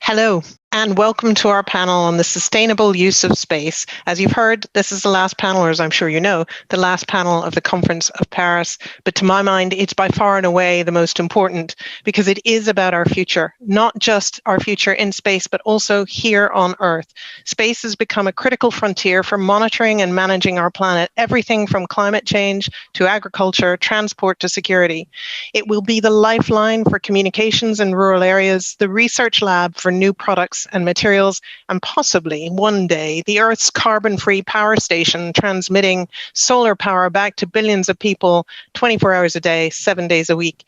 Hello, and welcome to our panel on the sustainable use of space. As you've heard, this is the last panel, or as I'm sure you know, the last panel of the Conference of Paris. But to my mind, it's by far and away the most important because it is about our future, not just our future in space, but also here on Earth. Space has become a critical frontier for monitoring and managing our planet, everything from climate change to agriculture, transport to security. It will be the lifeline for communications in rural areas, the research lab for new products and materials, and possibly one day the Earth's carbon-free power station transmitting solar power back to billions of people 24 hours a day, 7 days a week.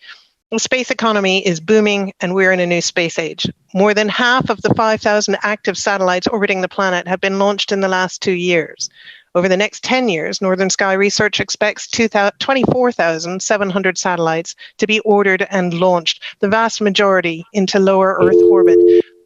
The space economy is booming and we're in a new space age. More than half of the 5,000 active satellites orbiting the planet have been launched in the last 2 years. Over the next 10 years, Northern Sky Research expects 24,700 satellites to be ordered and launched, the vast majority into lower Earth orbit,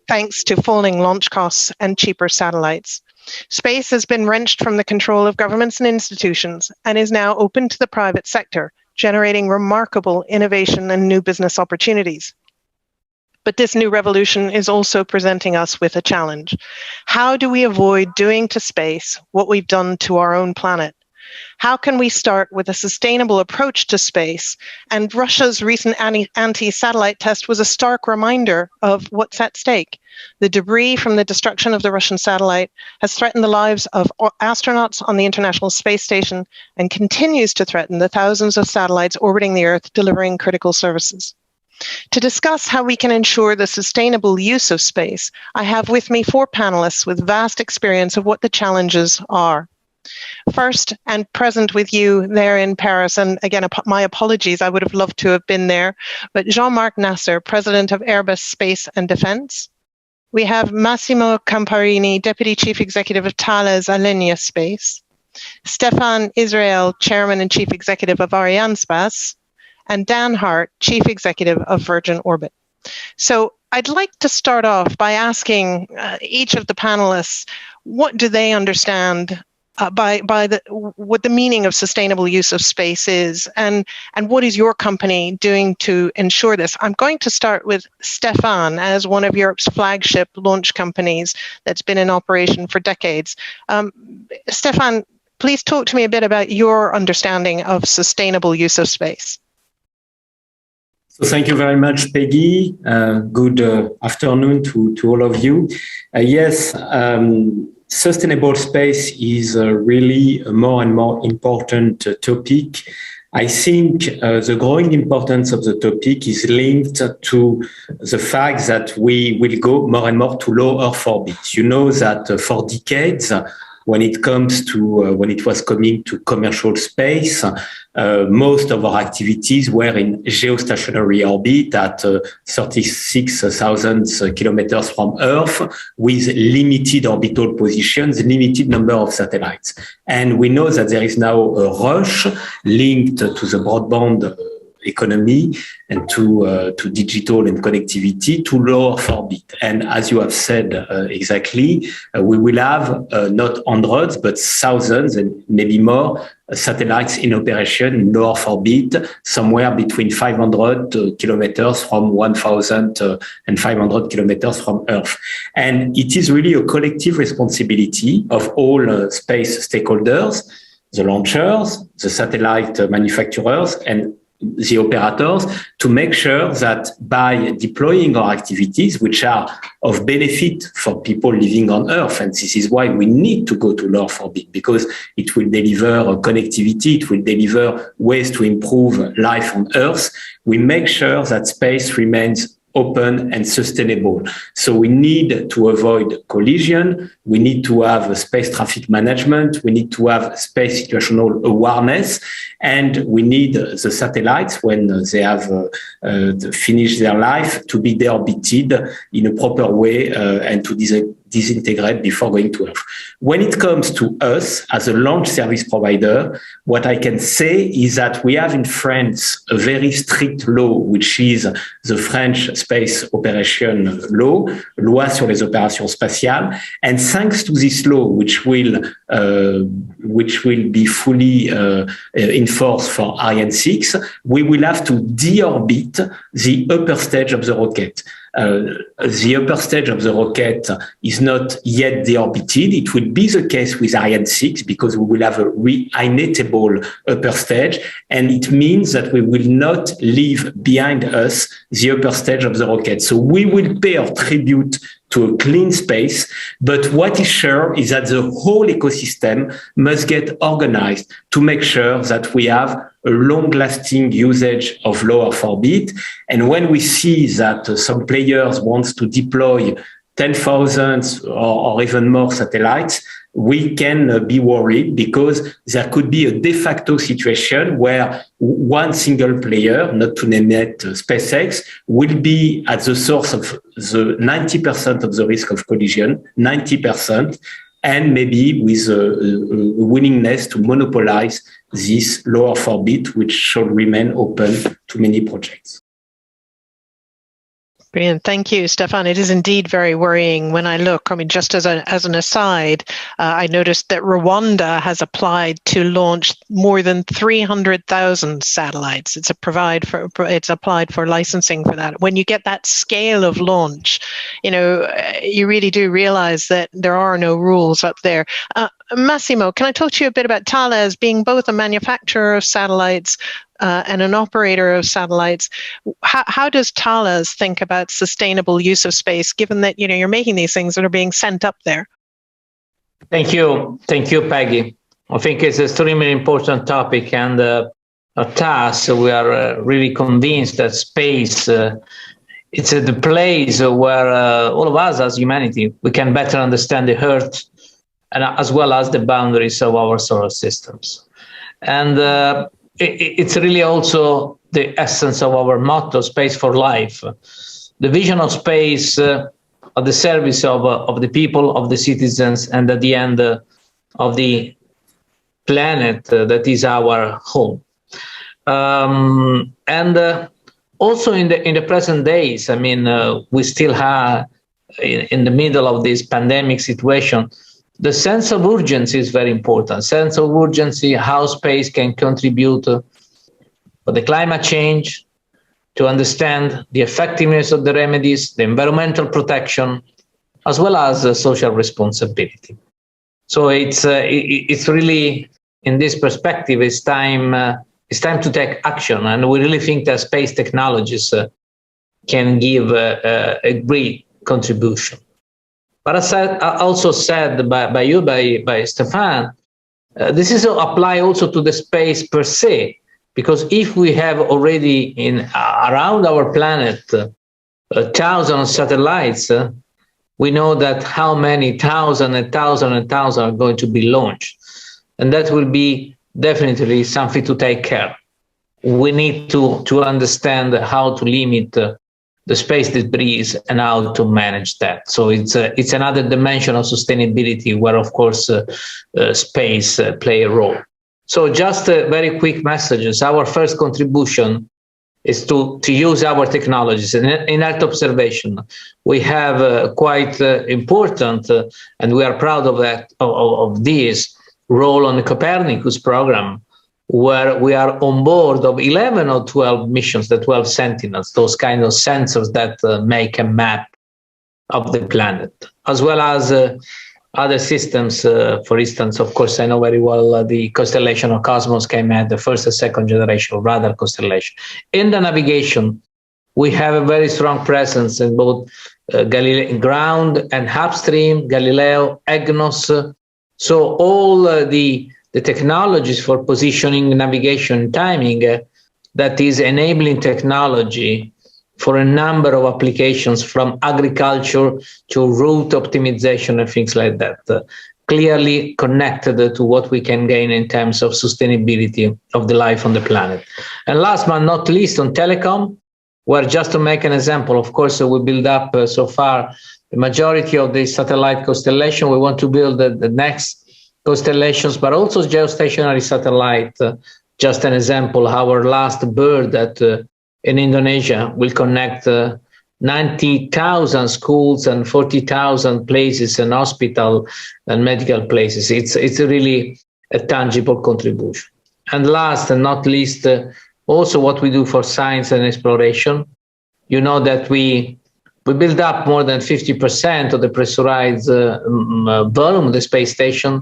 thanks to falling launch costs and cheaper satellites. Space has been wrenched from the control of governments and institutions and is now open to the private sector, generating remarkable innovation and new business opportunities. But this new revolution is also presenting us with a challenge. How do we avoid doing to space what we've done to our own planet? How can we start with a sustainable approach to space? And Russia's recent anti-satellite test was a stark reminder of what's at stake. The debris from the destruction of the Russian satellite has threatened the lives of astronauts on the International Space Station and continues to threaten the thousands of satellites orbiting the Earth delivering critical services. To discuss how we can ensure the sustainable use of space, I have with me 4 panelists with vast experience of what the challenges are. First, and present with you there in Paris, and again, my apologies, I would have loved to have been there, but Jean-Marc Nasser, President of Airbus Space and Defense. We have Massimo Camparini, Deputy Chief Executive of Thales Alenia Space. Stéphane Israël, Chairman and Chief Executive of Arianespace. And Dan Hart, Chief Executive of Virgin Orbit. So I'd like to start off by asking each of the panelists, what do they understand what the meaning of sustainable use of space is, and what is your company doing to ensure this? I'm going to start with Stéphane as one of Europe's flagship launch companies that's been in operation for decades. Stéphane, please talk to me a bit about your understanding of sustainable use of space. So thank you very much, Peggy. Good afternoon to all of you. Yes, sustainable space is really a more and more important topic. I think the growing importance of the topic is linked to the fact that we will go more and more to low Earth orbit. You know that for decades, when it was coming to commercial space, most of our activities were in geostationary orbit at 36,000 kilometers from Earth with limited orbital positions, limited number of satellites. And we know that there is now a rush linked to the broadband economy and to digital and connectivity to low Earth orbit. And as you have said exactly, we will have not hundreds, but thousands and maybe more satellites in operation in low Earth orbit, somewhere between 500 kilometers from 1,500 kilometers from Earth. And it is really a collective responsibility of all space stakeholders, the launchers, the satellite manufacturers, and the operators, to make sure that by deploying our activities, which are of benefit for people living on Earth, and this is why we need to go to low Earth orbit, because it will deliver connectivity, it will deliver ways to improve life on Earth, we make sure that space remains open and sustainable. So we need to avoid collision. We need to have space traffic management. We need to have space situational awareness. And we need the satellites, when they have finished their life, to be deorbited in a proper way and to disintegrate before going to Earth. When it comes to us as a launch service provider, what I can say is that we have in France a very strict law, which is the French Space Operation Law, Loi sur les opérations spatiales. And thanks to this law, which will be fully enforced for Ariane 6, we will have to deorbit the upper stage of the rocket. The upper stage of the rocket is not yet deorbited. It will be the case with Ariane 6 because we will have a re-initable upper stage, and it means that we will not leave behind us the upper stage of the rocket. So we will pay our tribute to a clean space, but what is sure is that the whole ecosystem must get organized to make sure that we have a long-lasting usage of low Earth orbit. And when we see that some players want to deploy 10,000 or even more satellites, we can be worried because there could be a de facto situation where one single player, not to name it SpaceX, will be at the source of the 90% of the risk of collision, 90%, and maybe with a willingness to monopolize this low Earth orbit, which should remain open to many projects. Brilliant. Thank you, Stefan. It is indeed very worrying when I look. I mean, just as an aside, I noticed that Rwanda has applied to launch more than 300,000 satellites. It's applied for licensing for that. When you get that scale of launch, you really do realize that there are no rules up there. Massimo, can I talk to you a bit about Thales being both a manufacturer of satellites and an operator of satellites? How does Thales think about sustainable use of space, given that you're making these things that are being sent up there? Thank you, Peggy. I think it's an extremely important topic, and at TAS we are really convinced that space it's the place where all of us as humanity we can better understand the Earth, and as well as the boundaries of our solar systems. And it's really also the essence of our motto, Space for Life. The vision of space at the service of the people, of the citizens, and at the end of the planet that is our home. And also in the present days, I mean, we still have, in the middle of this pandemic situation, the sense of urgency is very important. Sense of urgency, how space can contribute for the climate change, to understand the effectiveness of the remedies, the environmental protection, as well as social responsibility. So it's really, in this perspective, it's time to take action, and we really think that space technologies can give a great contribution. But as also said by Stefan, this is apply also to the space per se, because if we have already around our planet 1,000 satellites, we know that how many thousand are going to be launched, and that will be definitely something to take care. We need to understand how to limit the space debris and how to manage that. So it's another dimension of sustainability where, of course, space play a role. So just very quick messages. Our first contribution is to use our technologies. In Earth observation, we have quite important, and we are proud of that, of this role on the Copernicus program, where we are on board of 11 or 12 missions, the 12 Sentinels, those kind of sensors that make a map of the planet, as well as other systems. For instance, of course, I know very well the constellation of Cosmos came at the first and second generation of radar constellation. In the navigation, we have a very strong presence in both Galileo ground and upstream, Galileo, EGNOS. So all the technologies for positioning, navigation, timing, that is enabling technology for a number of applications, from agriculture to route optimization and things like that, clearly connected to what we can gain in terms of sustainability of the life on the planet. And last but not least, on telecom, where, just to make an example, of course, we build up so far the majority of the satellite constellation. We want to build the next constellations, but also geostationary satellite. Just an example, our last bird in Indonesia will connect 90,000 schools and 40,000 places and hospital and medical places. It's really a tangible contribution. And last and not least, also what we do for science and exploration. You know that we build up more than 50% of the pressurized volume of the space station.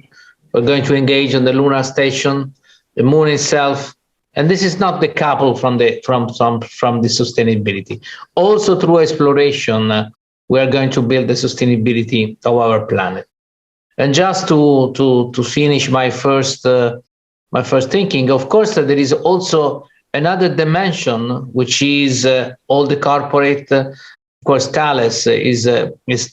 We're going to engage on the lunar station, the moon itself, and this is not decoupled from the sustainability. Also through exploration, we are going to build the sustainability of our planet. And just to finish my first thinking, of course, there is also another dimension, which is all the corporate. Of course, Thales is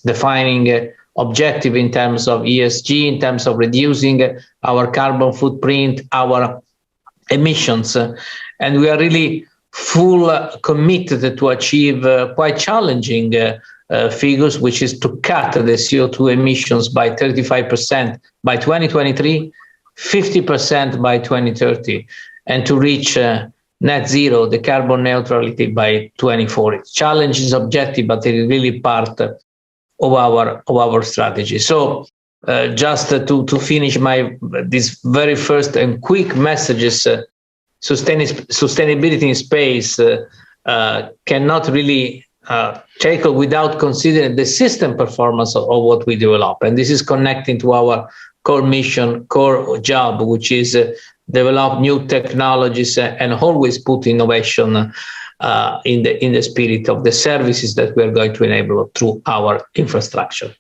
defining objective in terms of ESG, in terms of reducing our carbon footprint, our emissions, and we are really full committed to achieve quite challenging figures, which is to cut the CO2 emissions by 35% by 2023, 50% by 2030, and to reach net zero, the carbon neutrality by 2040. Challenge is objective, but it is really part of our strategy. So just to finish this very first and quick messages, sustainability in space cannot really tackle without considering the system performance of what we develop. And this is connecting to our core mission, core job, which is develop new technologies and always put innovation in the spirit of the services that we are going to enable through our infrastructure.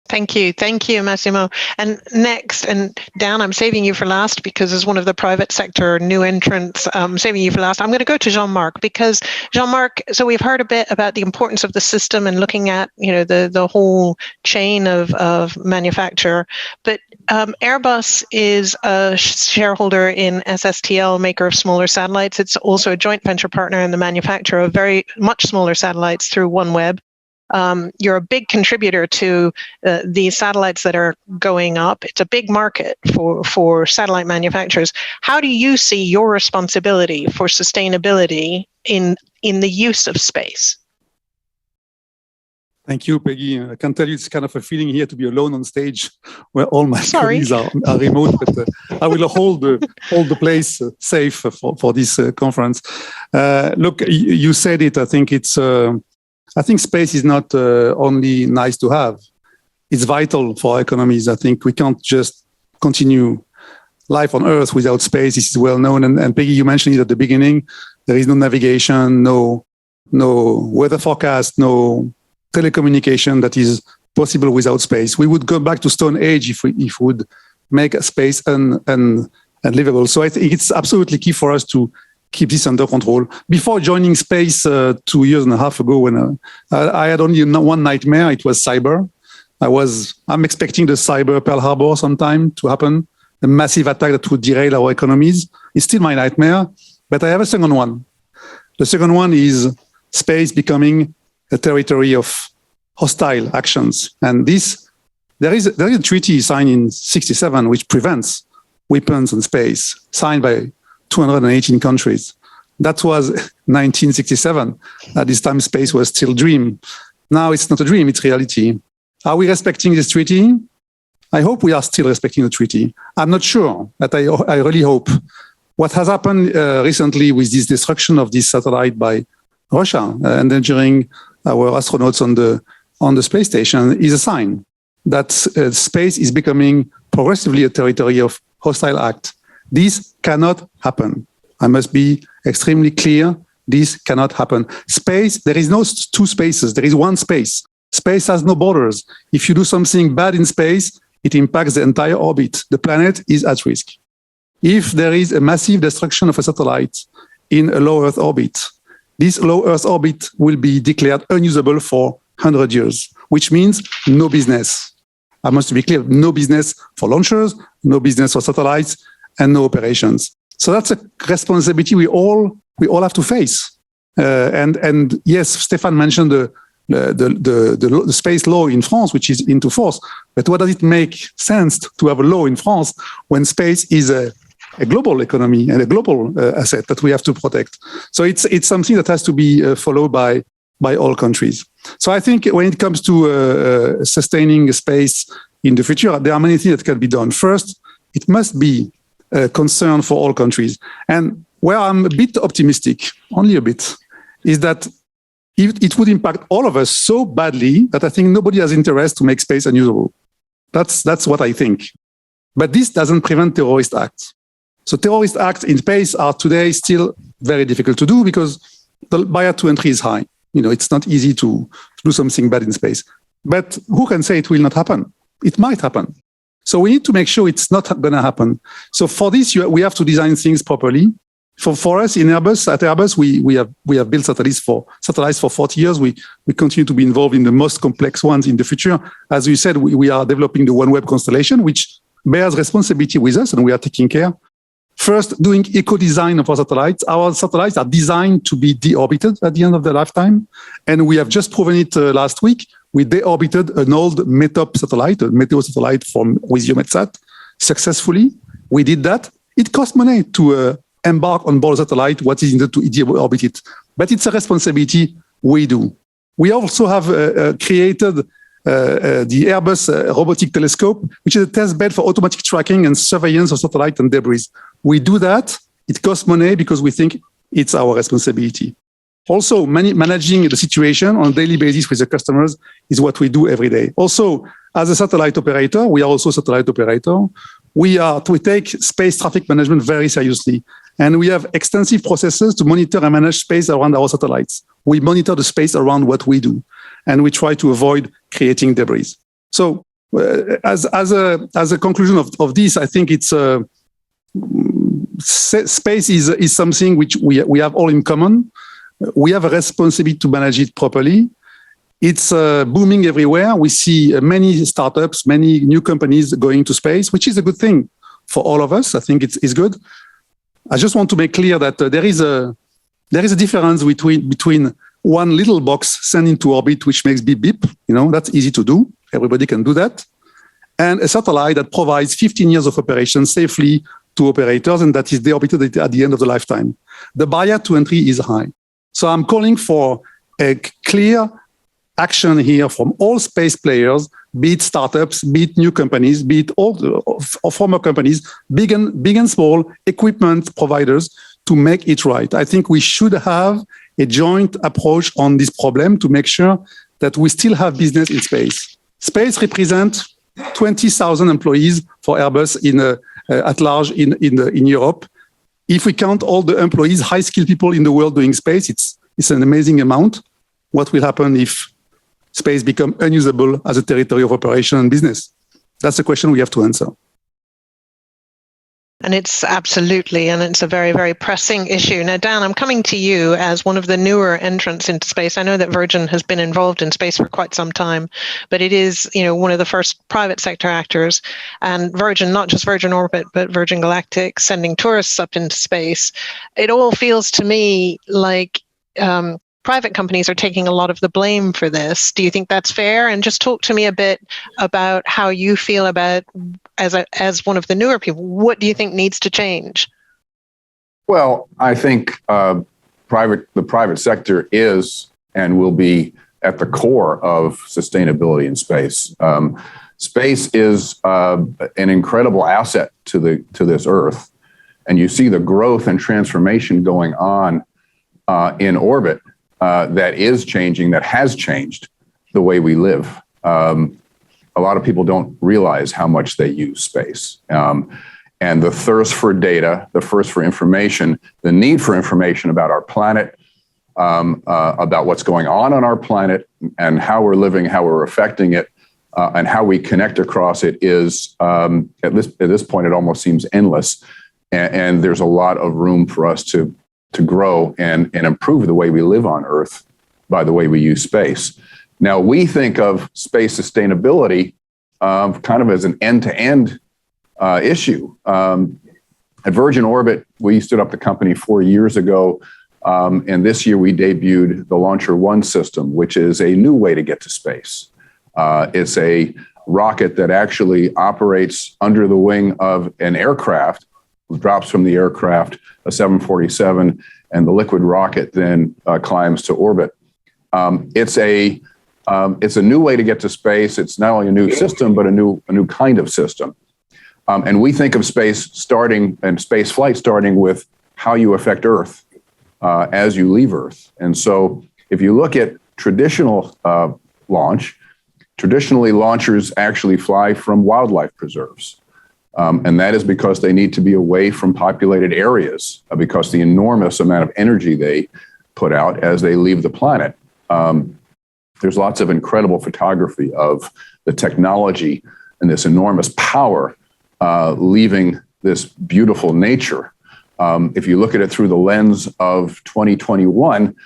Thank you, Massimo. And next, and Dan, I'm saving you for last because as one of the private sector new entrants, I'm saving you for last. I'm going to go to Jean-Marc because Jean-Marc, so we've heard a bit about the importance of the system and looking at, the whole chain of manufacture, but Airbus is a shareholder in SSTL, maker of smaller satellites. It's also a joint venture partner in the manufacture of very much smaller satellites through OneWeb. You're a big contributor to these satellites that are going up. It's a big market for satellite manufacturers. How do you see your responsibility for sustainability in the use of space? Thank you, Peggy. I can tell you it's kind of a feeling here to be alone on stage where all my colleagues are remote, but I will hold the place safe for this conference. Look, you said it. I think space is not only nice to have, it's vital for our economies. I think we can't just continue life on Earth without space. This is well known. And Peggy, you mentioned it at the beginning. There is no navigation, no weather forecast, no telecommunication that is possible without space. We would go back to Stone Age if we would make space unlivable. So I think it's absolutely key for us to keep this under control. Before joining space 2.5 years ago, when I had only one nightmare, it was cyber. I'm expecting the cyber Pearl Harbor sometime to happen, a massive attack that would derail our economies. It's still my nightmare, but I have a second one. The second one is space becoming a territory of hostile actions. And there is a treaty signed in 1967 which prevents weapons in space, signed by 218 countries. That was 1967. At this time, space was still a dream. Now it's not a dream, it's reality. Are we respecting this treaty? I hope we are still respecting the treaty. I'm not sure, but I really hope. What has happened recently with this destruction of this satellite by Russia, endangering our astronauts on the space station, is a sign that space is becoming progressively a territory of hostile act. This cannot happen. I must be extremely clear. This cannot happen. Space, there is no two spaces. There is one space. Space has no borders. If you do something bad in space, it impacts the entire orbit. The planet is at risk. If there is a massive destruction of a satellite in a low Earth orbit, this low Earth orbit will be declared unusable for 100 years, which means no business. I must be clear, no business for launchers, no business for satellites, and no operations. So that's a responsibility we all have to face. And yes, Stefan mentioned the the space law in France, which is into force. But what does it make sense to have a law in France when space is a global economy and a global asset that we have to protect? So it's something that has to be followed by all countries. So I think when it comes to sustaining space in the future, there are many things that can be done. First, it must be a concern for all countries. And where I'm a bit optimistic, only a bit, is that it would impact all of us so badly that I think nobody has interest to make space unusable. That's what I think. But this doesn't prevent terrorist acts. So terrorist acts in space are today still very difficult to do because the barrier to entry is high. It's not easy to do something bad in space. But who can say it will not happen? It might happen. So we need to make sure it's not going to happen. So for this, we have to design things properly. For us at Airbus, we have built satellites for 40 years. We continue to be involved in the most complex ones in the future. As we said, we are developing the OneWeb constellation, which bears responsibility with us, and we are taking care. First, doing eco-design of our satellites. Our satellites are designed to be deorbited at the end of their lifetime, and we have just proven it last week. We deorbited an old METOP satellite, a meteor satellite with EUMETSAT, successfully. We did that. It cost money to embark on board a satellite, what is needed to deorbit it. But it's a responsibility we do. We also have created the Airbus Robotic Telescope, which is a test bed for automatic tracking and surveillance of satellite and debris. We do that. It costs money because we think it's our responsibility. Also, managing the situation on a daily basis with the customers is what we do every day. Also, as a satellite operator, we are also a satellite operator. We take space traffic management very seriously. And we have extensive processes to monitor and manage space around our satellites. We monitor the space around what we do. And we try to avoid creating debris. So as a conclusion of this, I think it's space is something which we have all in common. We have a responsibility to manage it properly. It's booming everywhere. We see many startups, many new companies going to space, which is a good thing for all of us. I think it's good. I just want to make clear that there is a difference between one little box sent into orbit, which makes beep beep. That's easy to do. Everybody can do that. And a satellite that provides 15 years of operation safely to operators, and that is deorbited at the end of the lifetime. The barrier to entry is high. So I'm calling for a clear action here from all space players, be it startups, be it new companies, be it all former companies, big and small equipment providers, to make it right. I think we should have a joint approach on this problem to make sure that we still have business in space. Space represents 20,000 employees for Airbus at large in Europe. If we count all the employees, high-skilled people in the world doing space, it's an amazing amount. What will happen if space becomes unusable as a territory of operation and business? That's a question we have to answer. And it's a very, very pressing issue. Now, Dan, I'm coming to you as one of the newer entrants into space. I know that Virgin has been involved in space for quite some time, but it is, one of the first private sector actors. And Virgin, not just Virgin Orbit, but Virgin Galactic, sending tourists up into space. It all feels to me like private companies are taking a lot of the blame for this. Do you think that's fair? And just talk to me a bit about how you feel about, as one of the newer people, what do you think needs to change? Well, I think the private sector is and will be at the core of sustainability in space. Space is an incredible asset to this Earth, and you see the growth and transformation going on in orbit. That is changing, that has changed the way we live. A lot of people don't realize how much they use space. And the thirst for data, the thirst for information, the need for information about our planet, about what's going on our planet and how we're living, how we're affecting it, and how we connect across it is, at this point, it almost seems endless. And there's a lot of room for us to grow and improve the way we live on Earth by the way we use space. Now, we think of space sustainability kind of as an end-to-end issue. At Virgin Orbit, we stood up the company 4 years ago And this year we debuted the Launcher One system, which is a new way to get to space. It's a rocket that actually operates under the wing of an aircraft, drops from the aircraft, a 747, and the liquid rocket then climbs to orbit. It's a new way to get to space. It's not only a new system, but a new kind of system. And we think of space flight starting with how you affect Earth as you leave Earth. And so if you look at traditional launch, traditionally launchers actually fly from wildlife preserves. And that is because they need to be away from populated areas because the enormous amount of energy they put out as they leave the planet. There's lots of incredible photography of the technology and this enormous power leaving this beautiful nature. If you look at it through the lens of 2021,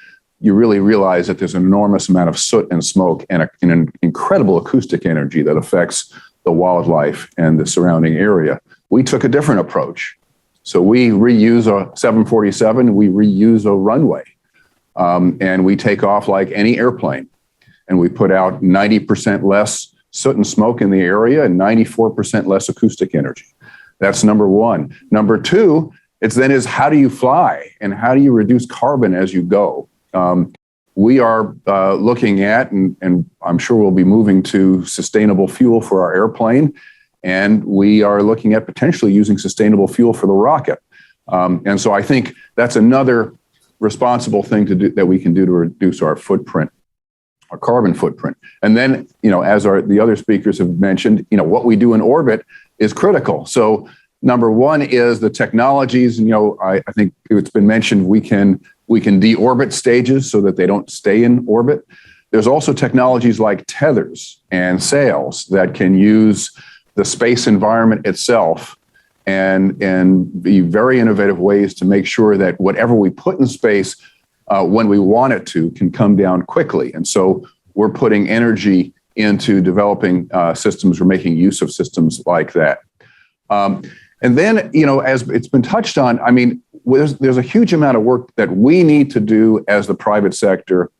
you really realize that there's an enormous amount of soot and smoke and an incredible acoustic energy that affects the wildlife and the surrounding area. We took a different approach. So we reuse a 747, we reuse a runway, and we take off like any airplane. And we put out 90% less soot and smoke in the area and 94% less acoustic energy. That's number one. Number two, is how do you fly and how do you reduce carbon as you go? We are looking at, and I'm sure we'll be moving to sustainable fuel for our airplane, and we are looking at potentially using sustainable fuel for the rocket. And so I think that's another responsible thing to do that we can do to reduce our footprint, our carbon footprint. And then, as the other speakers have mentioned, what we do in orbit is critical. So number one is the technologies. I think it's been mentioned we can deorbit stages so that they don't stay in orbit. There's also technologies like tethers and sails that can use the space environment itself and be very innovative ways to make sure that whatever we put in space when we want it to can come down quickly. And so we're putting energy into developing systems or making use of systems like that. And then, as it's been touched on, there's a huge amount of work that we need to do as the private sector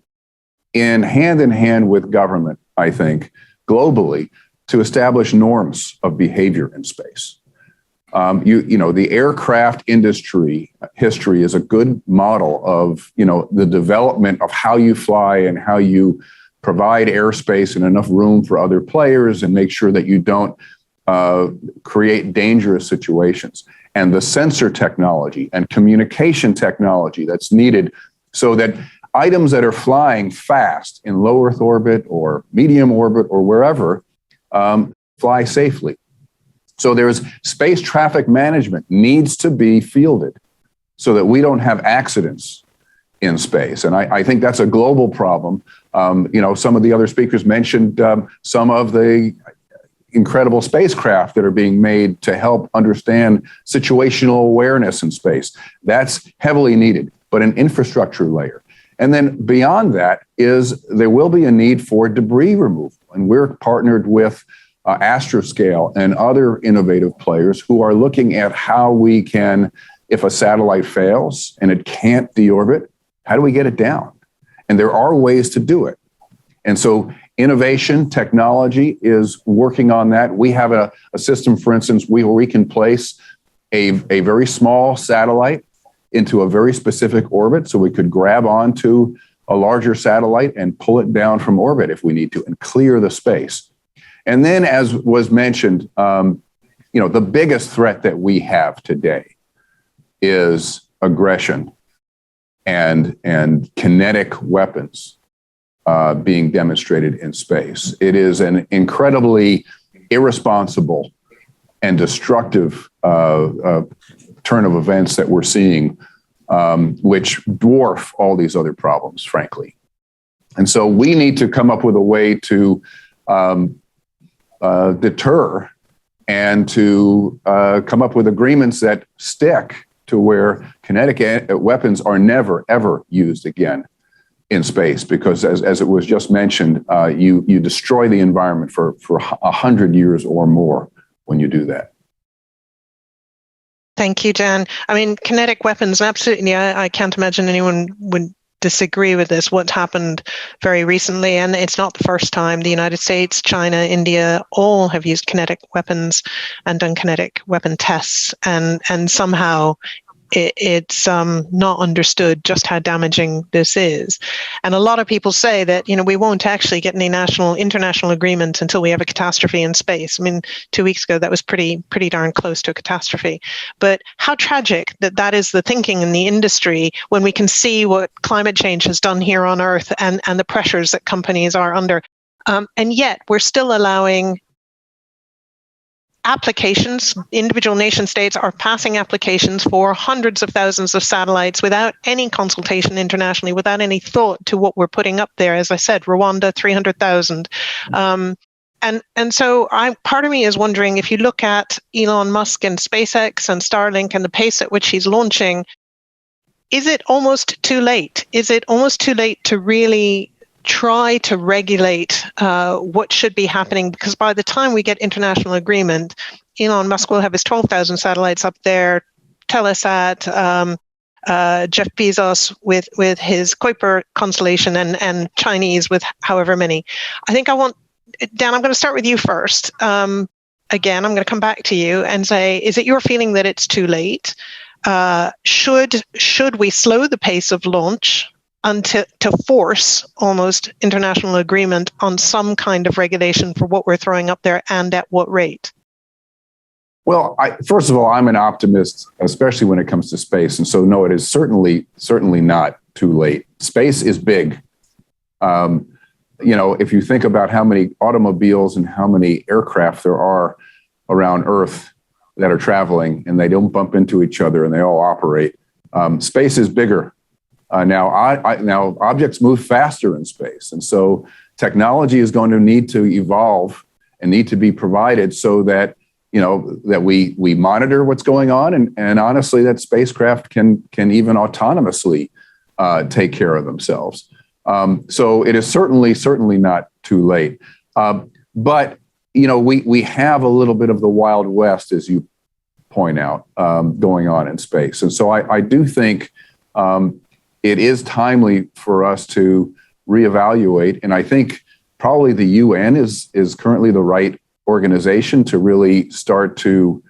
in hand with government, I think, globally, to establish norms of behavior in space. The aircraft industry history is a good model of, the development of how you fly and how you provide airspace and enough room for other players and make sure that you don't create dangerous situations, and the sensor technology and communication technology that's needed so that items that are flying fast in low Earth orbit or medium orbit or wherever fly safely. So there's space traffic management needs to be fielded so that we don't have accidents in space. And I think that's a global problem. Some of the other speakers mentioned some of the incredible spacecraft that are being made to help understand situational awareness in space. That's heavily needed, but an infrastructure layer. And then beyond that there will be a need for debris removal. And we're partnered with Astroscale and other innovative players who are looking at how we can, if a satellite fails and it can't deorbit, how do we get it down? And there are ways to do it. And so innovation, technology is working on that. We have a system, for instance, where we can place a very small satellite into a very specific orbit. So we could grab onto a larger satellite and pull it down from orbit if we need to and clear the space. And then, as was mentioned, the biggest threat that we have today is aggression and kinetic weapons being demonstrated in space. It is an incredibly irresponsible and destructive turn of events that we're seeing, which dwarf all these other problems, frankly. And so we need to come up with a way to deter and to come up with agreements that stick to where kinetic weapons are never, ever used again in space, because as it was just mentioned, you destroy the environment for 100 years or more when you do that. Thank you, Dan. I mean, kinetic weapons, absolutely. I can't imagine anyone would disagree with this. What happened very recently, and it's not the first time, the United States, China, India, all have used kinetic weapons and done kinetic weapon tests, and somehow it's not understood just how damaging this is. And a lot of people say that, we won't actually get any international agreement until we have a catastrophe in space. I mean, 2 weeks ago, that was pretty darn close to a catastrophe. But how tragic that is the thinking in the industry when we can see what climate change has done here on Earth and the pressures that companies are under. And yet we're still allowing applications. Individual nation states are passing applications for hundreds of thousands of satellites without any consultation internationally, without any thought to what we're putting up there. As I said, Rwanda, 300,000. And so part of me is wondering, if you look at Elon Musk and SpaceX and Starlink and the pace at which he's launching, is it almost too late? Is it almost too late to really try to regulate what should be happening? Because by the time we get international agreement, Elon Musk will have his 12,000 satellites up there, Telesat, Jeff Bezos with his Kuiper constellation, and Chinese with however many. Dan, I'm going to start with you first. Again, I'm going to come back to you and say, is it your feeling that it's too late? Should we slow the pace of launch to force almost international agreement on some kind of regulation for what we're throwing up there and at what rate? Well, first of all, I'm an optimist, especially when it comes to space. And so, no, it is certainly not too late. Space is big. If you think about how many automobiles and how many aircraft there are around Earth that are traveling, and they don't bump into each other and they all operate, space is bigger. Now objects move faster in space. And so technology is going to need to evolve and need to be provided so that, that we monitor what's going on. And honestly, that spacecraft can even autonomously take care of themselves. So it is certainly not too late. But, we have a little bit of the Wild West, as you point out, going on in space. And so I do think it is timely for us to reevaluate. And I think probably the UN is currently the right organization to really start to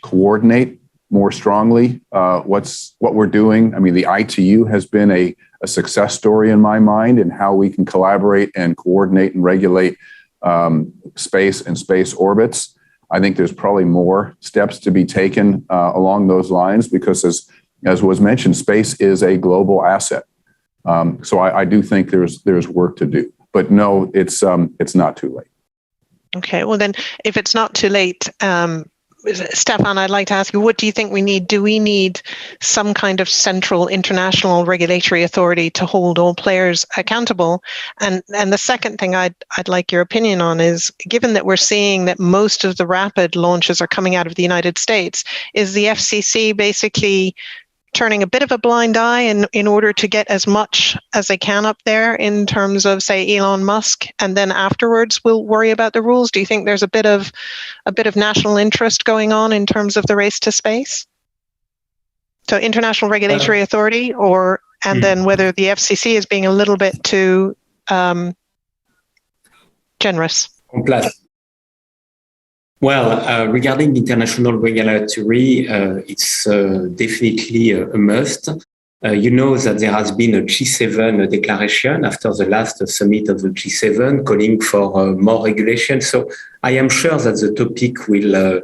coordinate more strongly what we're doing. I mean, the ITU has been a success story in my mind in how we can collaborate and coordinate and regulate space and space orbits. I think there's probably more steps to be taken along those lines because, as was mentioned, space is a global asset. So I do think there's work to do. But no, it's not too late. Okay, well then, if it's not too late, Stefan, I'd like to ask you, what do you think we need? Do we need some kind of central international regulatory authority to hold all players accountable? And the second thing I'd like your opinion on is, given that we're seeing that most of the rapid launches are coming out of the United States, is the FCC basically turning a bit of a blind eye in order to get as much as they can up there in terms of, say, Elon Musk, and then afterwards we'll worry about the rules? Do you think there's a bit of national interest going on in terms of the race to space? So international regulatory authority, and then whether the FCC is being a little bit too generous. Well, regarding international regulatory, it's definitely a must. You know that there has been a G7 declaration after the last summit of the G7 calling for more regulation. So I am sure that the topic will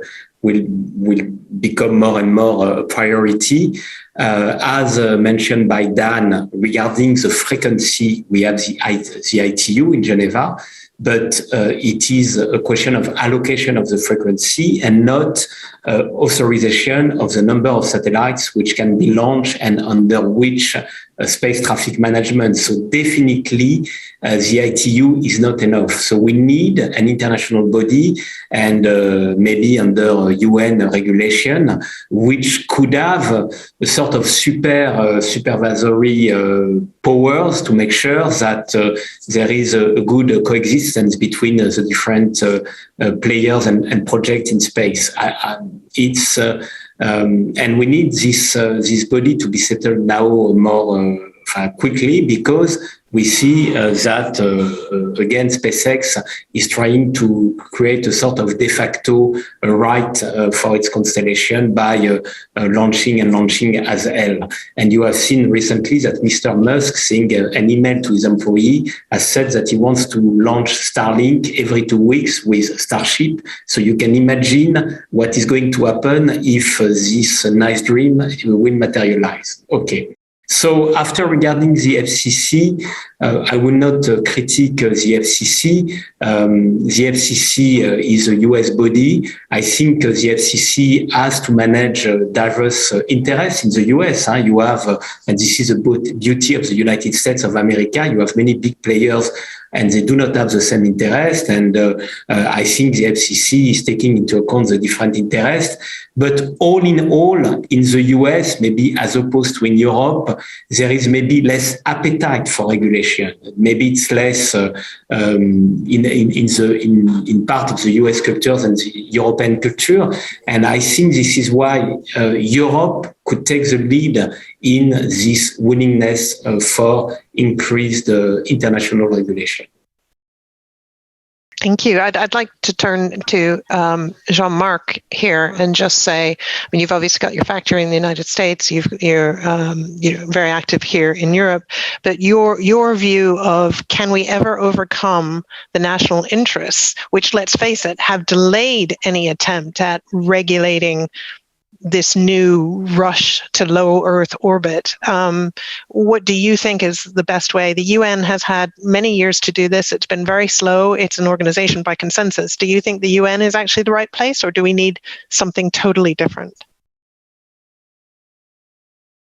become more and more a priority. As mentioned by Dan, regarding the frequency, we have the ITU in Geneva. But it is a question of allocation of the frequency and not authorization of the number of satellites which can be launched and under which space traffic management. So definitely the ITU is not enough. So we need an international body and maybe under UN regulation, which could have a sort of supervisory powers to make sure that there is a good coexistence between the different players and projects in space. and we need this body to be settled now more quickly, because we see that, again, SpaceX is trying to create a sort of de facto right for its constellation by launching as L. And you have seen recently that Mr. Musk, saying an email to his employee, has said that he wants to launch Starlink every 2 weeks with Starship. So you can imagine what is going to happen if this nice dream will materialize. Okay. So after regarding the FCC, I will not critique the FCC. The FCC is a US body. I think the FCC has to manage diverse interests in the US. You have, and this is the beauty of the United States of America, you have many big players and they do not have the same interest. And I think the FCC is taking into account the different interests. But all in all, in the US, maybe as opposed to in Europe, there is maybe less appetite for regulation. Maybe it's less in part of the US culture than the European culture. And I think this is why Europe could take the lead in this willingness for increased international regulation. Thank you. I'd like to turn to Jean-Marc here and just say, I mean, you've obviously got your factory in the United States. You're very active here in Europe, but your view of, can we ever overcome the national interests, which, let's face it, have delayed any attempt at regulating this new rush to low Earth orbit? What do you think is the best way? The UN has had many years to do this. It's been very slow. It's an organization by consensus. Do you think the UN is actually the right place, or do we need something totally different?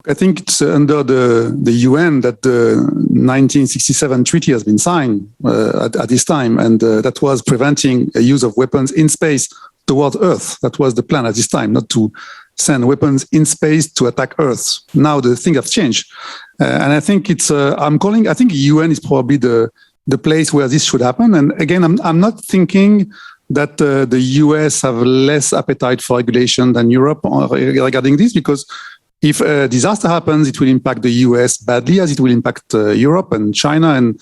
I think it's under the UN that the 1967 treaty has been signed at this time, and that was preventing a use of weapons in space towards Earth. That was the plan at this time, not to send weapons in space to attack Earth. Now the thing has changed. And I think I think UN is probably the place where this should happen. And again, I'm not thinking that the US have less appetite for regulation than Europe regarding this, because if a disaster happens, it will impact the US badly, as it will impact Europe and China and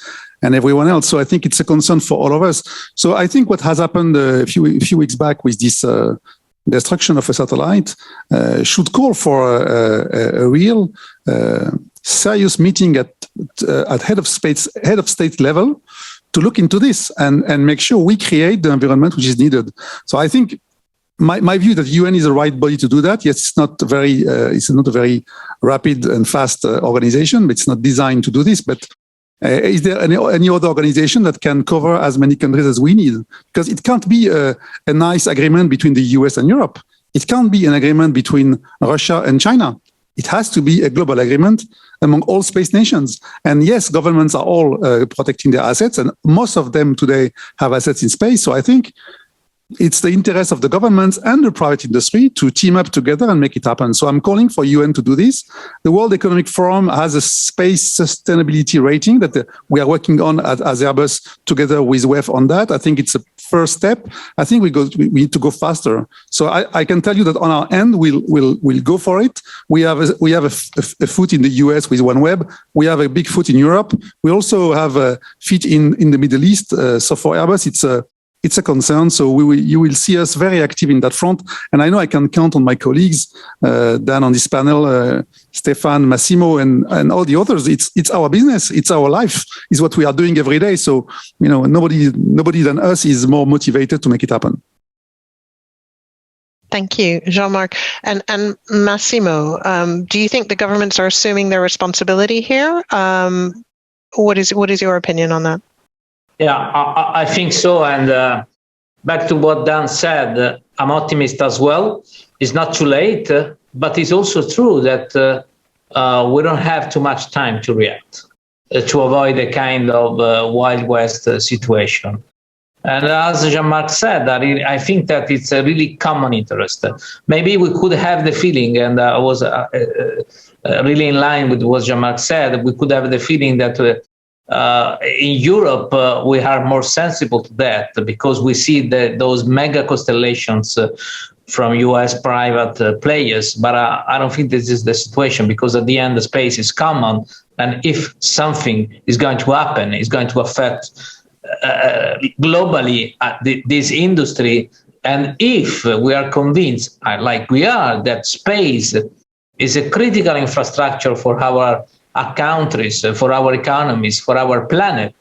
everyone else. So I think it's a concern for all of us. So I think what has happened a few weeks back with this destruction of a satellite should call for a real serious meeting at head of state level to look into this and make sure we create the environment which is needed. So I think my view that UN is the right body to do that. Yes, it's not a very rapid and fast organization, but it's not designed to do this. But is there any other organization that can cover as many countries as we need? Because it can't be a nice agreement between the US and Europe. It can't be an agreement between Russia and China. It has to be a global agreement among all space nations. And yes, governments are all protecting their assets, and most of them today have assets in space. So I think it's the interest of the governments and the private industry to team up together and make it happen. So I'm calling for UN to do this. The World Economic Forum has a space sustainability rating that we are working on as Airbus together with WEF on that. I think it's a first step. I think we need to go faster. So I can tell you that on our end, we'll go for it. We have a foot in the US with OneWeb. We have a big foot in Europe. We also have a feet in the Middle East. So for Airbus, it's a concern. So you will see us very active in that front. And I know I can count on my colleagues, Dan on this panel, Stefan, Massimo, and all the others. It's our business. It's our life. It's what we are doing every day. So, nobody than us is more motivated to make it happen. Thank you, Jean-Marc. And Massimo, do you think the governments are assuming their responsibility here? What is your opinion on that? Yeah, I think so. And back to what Dan said, I'm optimist as well. It's not too late, but it's also true that we don't have too much time to react, to avoid a kind of Wild West situation. And as Jean-Marc said, I think that it's a really common interest. Maybe we could have the feeling, and I was really in line with what Jean-Marc said, we could have the feeling that in Europe, we are more sensible to that because we see those mega constellations from US private players, but I don't think this is the situation, because at the end the space is common, and if something is going to happen, it's going to affect globally this industry. And if we are convinced, like we are, that space is a critical infrastructure for our countries, for our economies, for our planet,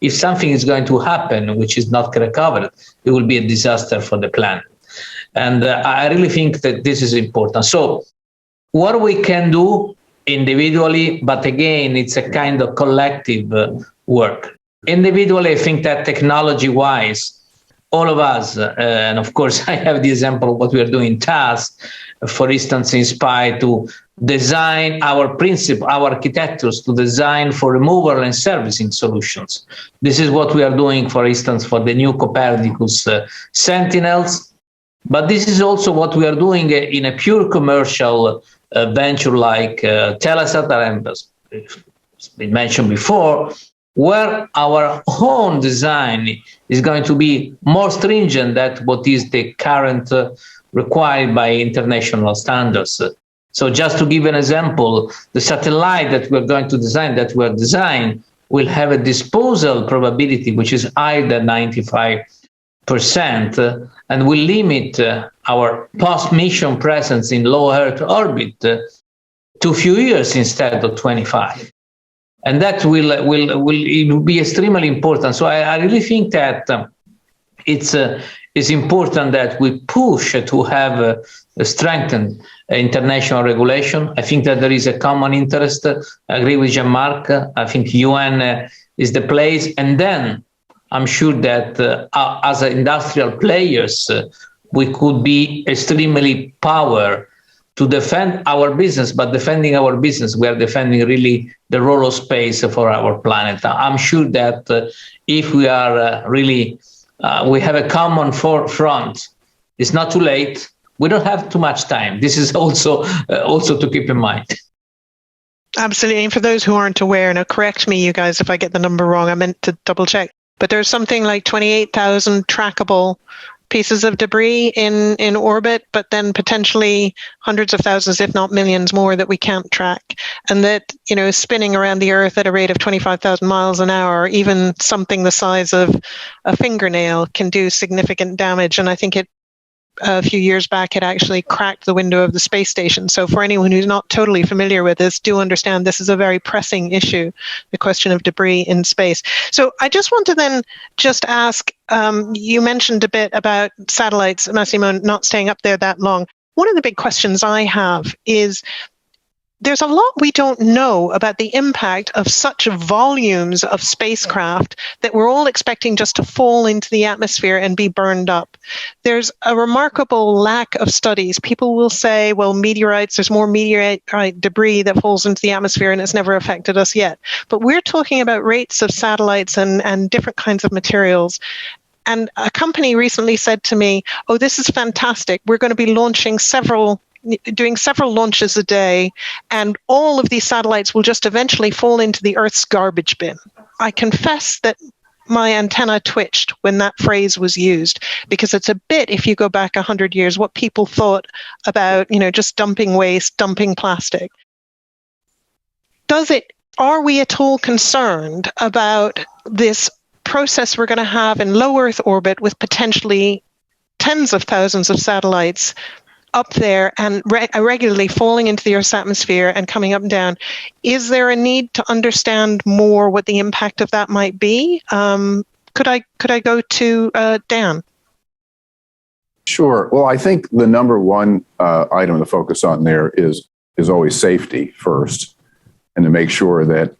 if something is going to happen which is not recovered, it will be a disaster for the planet. And I really think that this is important. So what we can do individually, but again, it's a kind of collective work. Individually, I think that technology-wise, all of us, and of course, I have the example of what we are doing in TAS, for instance, inspired to design our architectures to design for removal and servicing solutions. This is what we are doing, for instance, for the new Copernicus Sentinels. But this is also what we are doing in a pure commercial venture like Telesat, that has been mentioned before, where our own design is going to be more stringent than what is the current required by international standards. So just to give an example, the satellite that we're going to design, will have a disposal probability which is higher than 95%, and will limit our post-mission presence in low Earth orbit to a few years instead of 25. And that will be extremely important. So I really think that it's important that we push to have a strengthened international regulation. I think that there is a common interest. I agree with Jean-Marc. I think UN is the place. And then I'm sure that as industrial players, we could be extremely power to defend our business, but defending our business, we are defending really the role of space for our planet. I'm sure that if we are we have a common forefront, it's not too late. We don't have too much time. This is also to keep in mind. Absolutely. And for those who aren't aware, now correct me, you guys, if I get the number wrong, I meant to double check, but there's something like 28,000 trackable pieces of debris in orbit, but then potentially hundreds of thousands, if not millions more, that we can't track. And that, spinning around the Earth at a rate of 25,000 miles an hour, even something the size of a fingernail, can do significant damage. And I think a few years back, it actually cracked the window of the space station. So for anyone who's not totally familiar with this, do understand this is a very pressing issue, the question of debris in space. So I just want to then just ask, you mentioned a bit about satellites, Massimo, not staying up there that long. One of the big questions I have is, there's a lot we don't know about the impact of such volumes of spacecraft that we're all expecting just to fall into the atmosphere and be burned up. There's a remarkable lack of studies. People will say, well, there's more meteorite debris that falls into the atmosphere and it's never affected us yet. But we're talking about rates of satellites and different kinds of materials. And a company recently said to me, oh, this is fantastic. We're going to be doing several launches a day, and all of these satellites will just eventually fall into the Earth's garbage bin. I confess that my antenna twitched when that phrase was used, because it's a bit, if you go back 100 years, what people thought about, just dumping waste, dumping plastic. Are we at all concerned about this process we're going to have in low Earth orbit with potentially tens of thousands of satellites up there and regularly falling into the Earth's atmosphere and coming up and down? Is there a need to understand more what the impact of that might be? Could I go to Dan? Sure. Well, I think the number one item to focus on there is always safety first, and to make sure that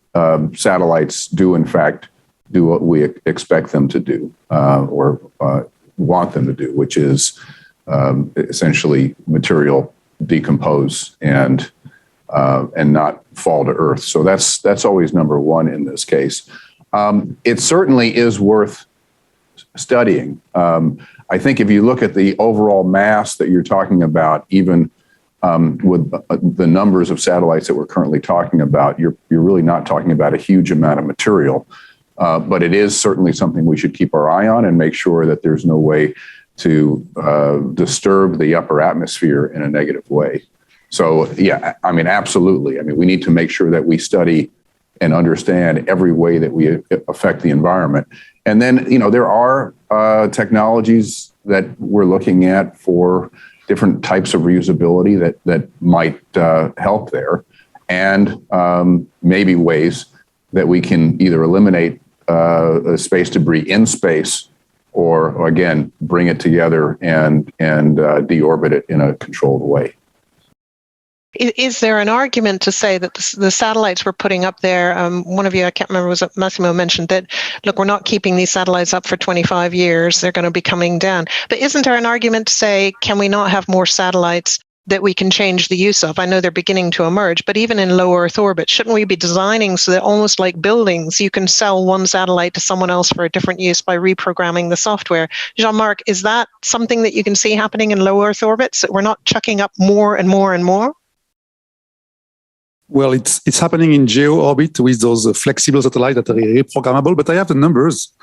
satellites do in fact do what we expect them to do or want them to do, which is essentially material decompose and not fall to Earth. So that's always number one in this case. It certainly is worth studying. I think if you look at the overall mass that you're talking about, even with the numbers of satellites that we're currently talking about, you're really not talking about a huge amount of material. But it is certainly something we should keep our eye on and make sure that there's no way disturb the upper atmosphere in a negative way. So, yeah, I mean, absolutely. I mean, we need to make sure that we study and understand every way that we affect the environment. And then, there are technologies that we're looking at for different types of reusability that might help there. And maybe ways that we can either eliminate space debris in space or again, bring it together and deorbit it in a controlled way. Is there an argument to say that the satellites we're putting up there, one of you, I can't remember, was it Massimo, mentioned that, look, we're not keeping these satellites up for 25 years, they're going to be coming down. But isn't there an argument to say, can we not have more satellites that we can change the use of? I know they're beginning to emerge, but even in low Earth orbit, shouldn't we be designing so that almost like buildings, you can sell one satellite to someone else for a different use by reprogramming the software? Jean-Marc, is that something that you can see happening in low Earth orbits, that we're not chucking up more and more and more? Well, it's happening in geo orbit with those flexible satellites that are reprogrammable, but I have the numbers.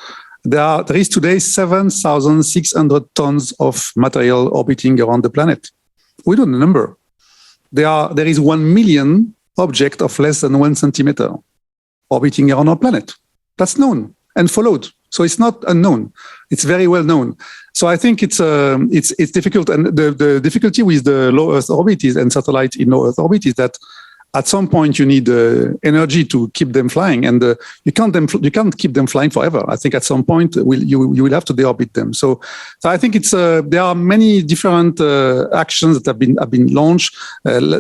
There is today 7,600 tons of material orbiting around the planet. We don't know the number. There is 1 million objects of less than 1 centimeter orbiting around our planet. That's known and followed. So it's not unknown. It's very well known. So I think it's difficult. And the difficulty with the low Earth orbit and satellites in low Earth orbit is that at some point you need energy to keep them flying, and you can't keep them flying forever. I think at some point you will have to deorbit them. So I think there are many different actions that have been launched,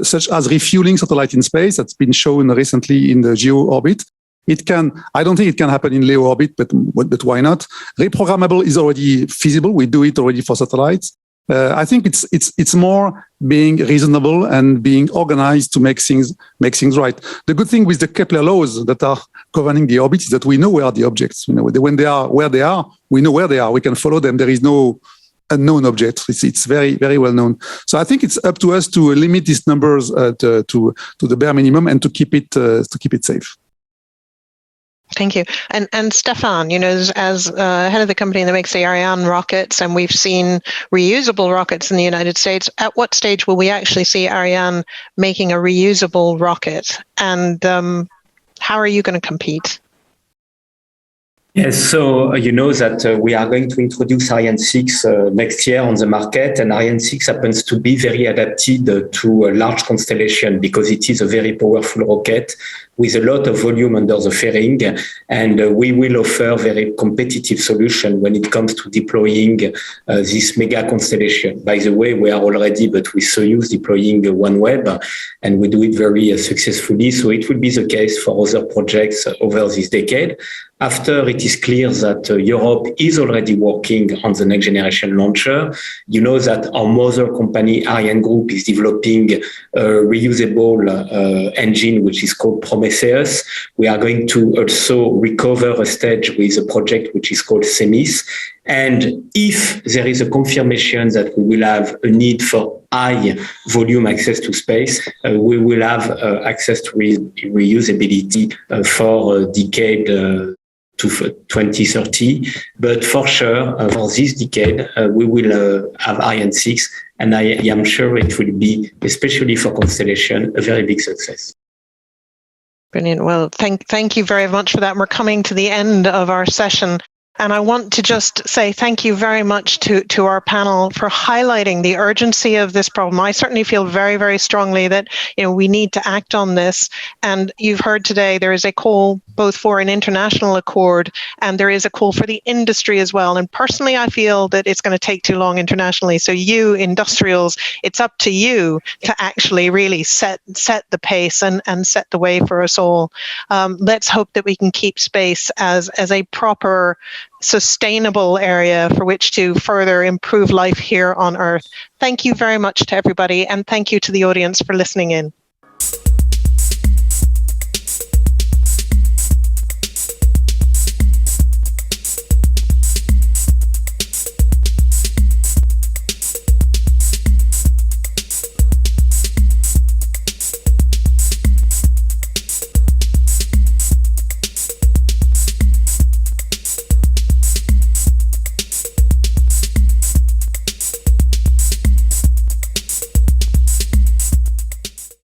such as refueling satellite in space. That's been shown recently in the geo orbit. I don't think it can happen in LEO orbit, but why not? Reprogrammable is already feasible. We do it already for satellites. I think it's more being reasonable and being organized to make things right. The good thing with the Kepler laws that are governing the orbit is that we know where are the objects. When they are where they are, we know where they are. We can follow them. There is no unknown object. It's very, very well known. So I think it's up to us to limit these numbers to the bare minimum and to keep it safe. Thank you. And Stéphane, as head of the company that makes the Ariane rockets, and we've seen reusable rockets in the United States, at what stage will we actually see Ariane making a reusable rocket? And how are you going to compete? Yes, so you know that we are going to introduce Ariane 6 next year on the market, and Ariane 6 happens to be very adapted to a large constellation because it is a very powerful rocket with a lot of volume under the fairing, and we will offer very competitive solution when it comes to deploying this mega constellation. By the way, we are already, but with Soyuz, deploying OneWeb, and we do it very successfully. So it will be the case for other projects over this decade. After it is clear that Europe is already working on the next generation launcher, you know that our mother company, Ariane Group, is developing a reusable engine, which is called Prometheus. We are going to also recover a stage with a project which is called Themis. And if there is a confirmation that we will have a need for high volume access to space, we will have access to reusability for a decade to 2030. But for sure, for this decade, we will have Ariane 6, and I am sure it will be, especially for constellation, a very big success. Brilliant. Well, thank you very much for that. We're coming to the end of our session. And I want to just say thank you very much to our panel for highlighting the urgency of this problem. I certainly feel very, very strongly that we need to act on this. And you've heard today there is a call both for an international accord, and there is a call for the industry as well. And personally, I feel that it's going to take too long internationally. So you industrials, it's up to you to actually really set the pace and set the way for us all. Let's hope that we can keep space as a proper, sustainable area for which to further improve life here on Earth. Thank you very much to everybody, and thank you to the audience for listening in.